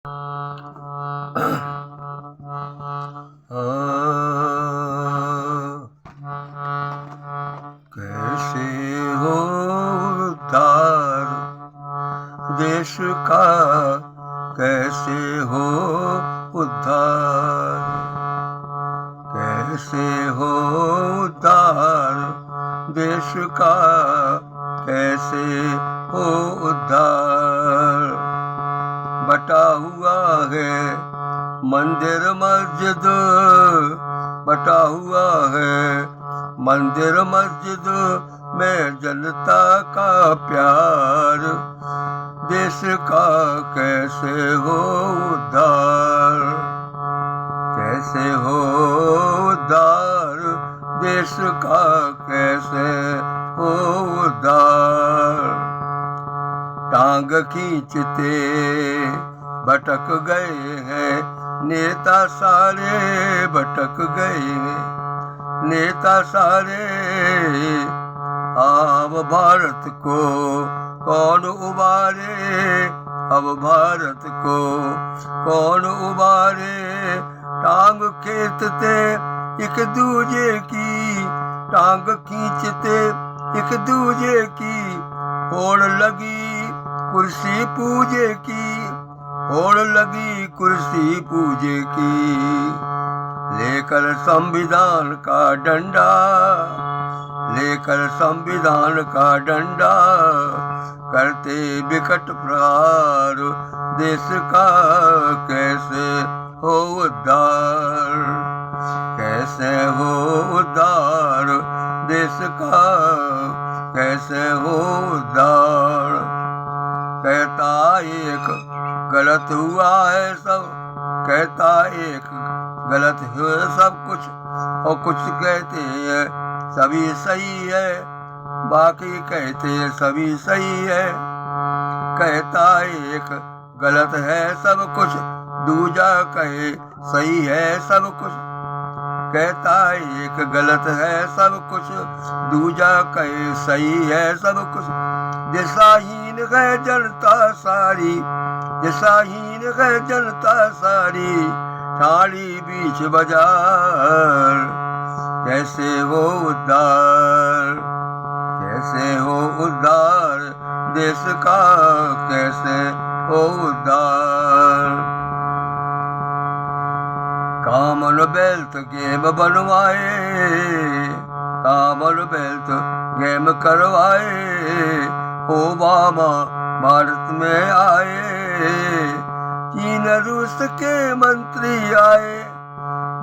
कैसे हो उद्धार देश का, कैसे हो उद्धार, कैसे हो उद्धार देश का, कैसे हो उद्धार। बटा हुआ है मंदिर मस्जिद, बटा हुआ है मंदिर मस्जिद में जनता का प्यार। देश का कैसे हो उद्धार, कैसे हो उद्धार देश का, कैसे हो उद्धार। टांग खींचते भटक गए हैं नेता सारे, भटक गए हैं नेता सारे। अब भारत को कौन उबारे, अब भारत को कौन उबारे। टांग खींचते एक दूजे की, टांग खींचते एक दूजे की, होड़ लगी कुर्सी पूजे की, होड़ लगी कुर्सी पूजे की। लेकर संविधान का डंडा, लेकर संविधान का डंडा, करते विकट प्रहार। देश का कैसे हो उद्धार, कैसे हो उद्धार देश का, कैसे हो उद्धार। कहता एक गलत हुआ है सब, कहता एक गलत हुआ सब कुछ, और कुछ कहते हैं सभी सही है, बाकी कहते हैं सभी सही है। कहता एक गलत है सब कुछ, दूजा कहे सही है सब कुछ। कहता एक गलत है सब कुछ, दूजा कहे सही है सब कुछ। दिशाहीन है जनता सारी, दिशाहीन है जनता सारी, ठाड़ी बीच बाजार। कैसे हो उद्धार, कैसे हो उद्धार देश का, कैसे हो उद्धार। कॉमनवेल्थ गेम बनवाए, कॉमनवेल्थ गेम करवाए, ओबामा भारत में आए। चीन रूस के मंत्री आए,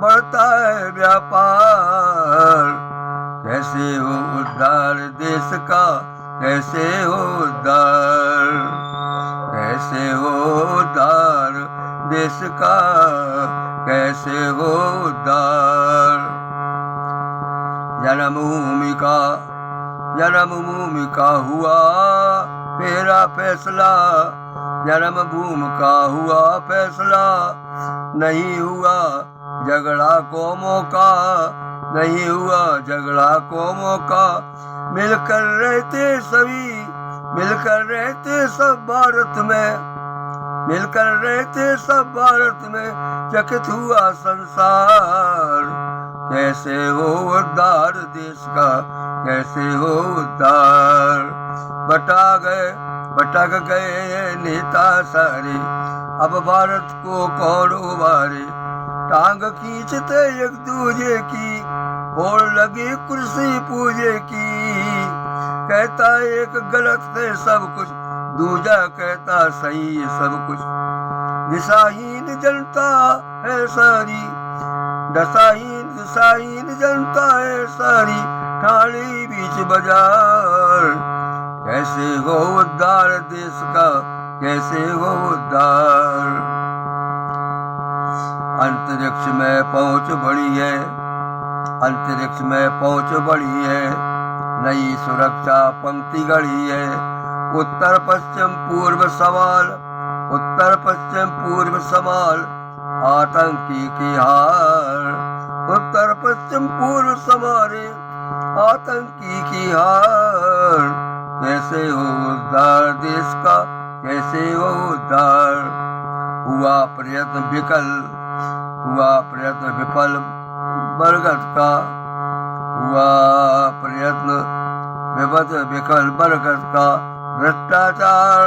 बढ़ता है व्यापार। कैसे हो उद्धार देश का, कैसे हो उद्धार, कैसे हो उद्धार देश का, कैसे हो उद्धार। जन्मभूमि का, जन्मभूमि का हुआ मेरा फैसला, जन्मभूमि का हुआ फैसला। नहीं हुआ झगड़ा को मौका, नहीं हुआ झगड़ा को मौका। मिलकर रहते सभी, मिलकर रहते सब भारत में, मिलकर रहते सब भारत में, चकित हुआ संसार। कैसे हो उद्धार देश का, कैसे हो उद्धार। भटक गए नेता सारे, अब भारत को कौन उबारे। टांग खींचते एक दूजे की, होड़ लगी कुर्सी पूजे की। कहता एक गलत है सब कुछ, दूजा कहता सही है सब कुछ। दिशाहीन जनता है सारी, दशाहीन दिशाहीन जनता है सारी, ठाड़ी बीच बाजार। कैसे हो उद्धार देश का, कैसे हो उद्धार। अंतरिक्ष में पहुंच बढ़ी है, अंतरिक्ष में पहुंच बढ़ी है। नई सुरक्षा पंक्ति गढ़ी है। उत्तर पश्चिम पूर्व सवाल, उत्तर पश्चिम पूर्व सवाल, आतंकी की हार। उत्तर पश्चिम पूर्व समारे, आतंकी की हार। कैसे हो उद्धार देश का, कैसे हो उद्धार। हुआ प्रयत्न विकल, हुआ प्रयत्न विफल बरगद का, हुआ प्रयत्न विफल बरगद का। भ्रष्टाचार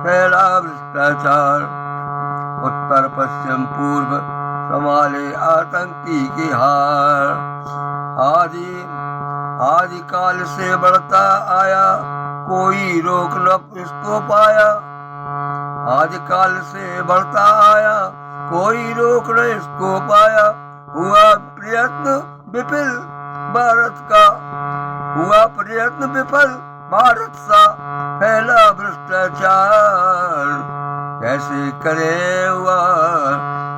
फैला भ्रष्टाचार, उत्तर पश्चिम पूर्व संभाले आतंकी की हार। आदि काल से बढ़ता आया, कोई रोक न इसको पाया। आदि काल से बढ़ता आया, कोई रोक न इसको पाया। हुआ प्रयत्न विफल भारत का, हुआ प्रयत्न विफल भारत सा, फैला भ्रष्टाचार। कैसे करे हुआ,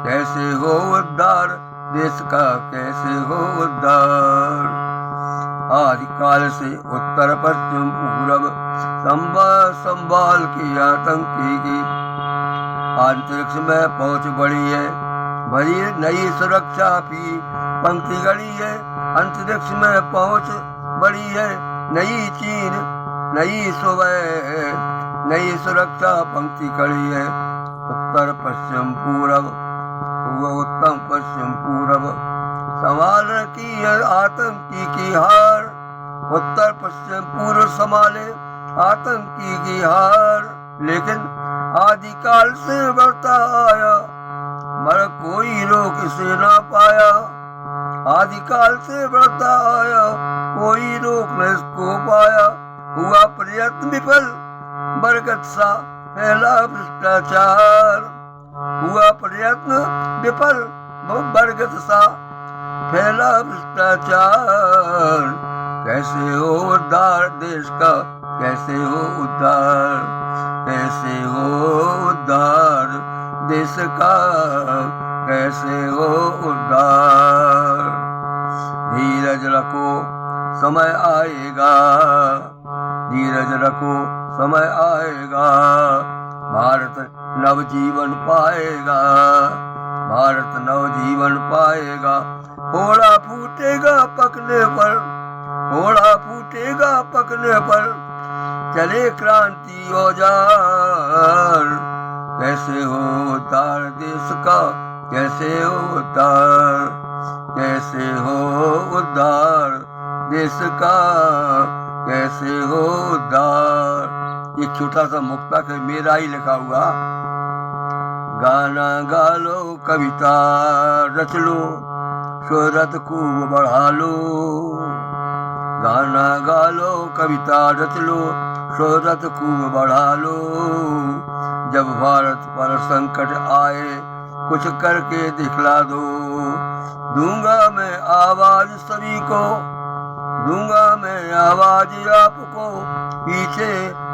कैसे हो उद्धार देश का, कैसे हो उद्धार। आदिकाल से उत्तर पश्चिम पूर्व संभाल की आतंकी की। अंतरिक्ष में पहुंच बढ़ी है, भरी नई सुरक्षा की पंक्ति गड़ी है। अंतरिक्ष में पहुंच बढ़ी है, नई चीन नई सुबह, नई सुरक्षा पंक्ति खड़ी है। उत्तर पश्चिम पूर्व, उत्तम पश्चिम पूर्व संभाल की है आतंकी की हार। उत्तर पश्चिम पूर्व संभाले आतंकी की हार। लेकिन आदिकाल से बढ़ता आया, मगर कोई रोक इसे ना पाया। आदिकाल से बढ़ता आया, कोई रोक न इसको पाया। हुआ प्रयत्न विफल बरगद सा, फैला भ्रष्टाचार। हुआ प्रयत्न विफल बरगद सा, फैला भ्रष्टाचार। कैसे हो उद्धार देश का, कैसे हो उद्धार, कैसे हो उद्धार देश का, कैसे हो उद्धार। धीरज रखो समय आएगा, धीरज रखो समय आएगा। भारत नवजीवन पाएगा, भारत नवजीवन पाएगा। घोड़ा फूटेगा पकने पर, घोड़ा फूटेगा पकने पर, चले क्रांति औजार। कैसे हो उद्धार देश का, कैसे हो उद्धार, कैसे हो उद्धार देश का, कैसे हो उद्धार। एक छोटा सा मुक्तक है, मेरा ही लिखा हुआ। गाना गा लो, कविता रच लो, शोहरत खूब बढ़ा लो। गाना गा लो, कविता रच लो, शोहरत खूब बढ़ा लो। जब भारत पर संकट आए, कुछ करके दिखला दो। दूंगा मैं आवाज सभी को, दूंगा मैं आवाज आपको, पीछे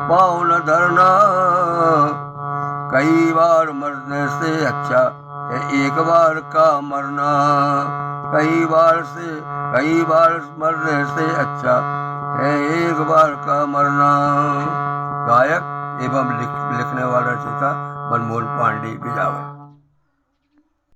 पाँव न धरना। कई बार मरने से अच्छा है एक बार का मरना। कई बार मरने से अच्छा है एक बार का मरना। गायक एवं लिखने वाला रचयिता मनमोहन पांडे बिजावर।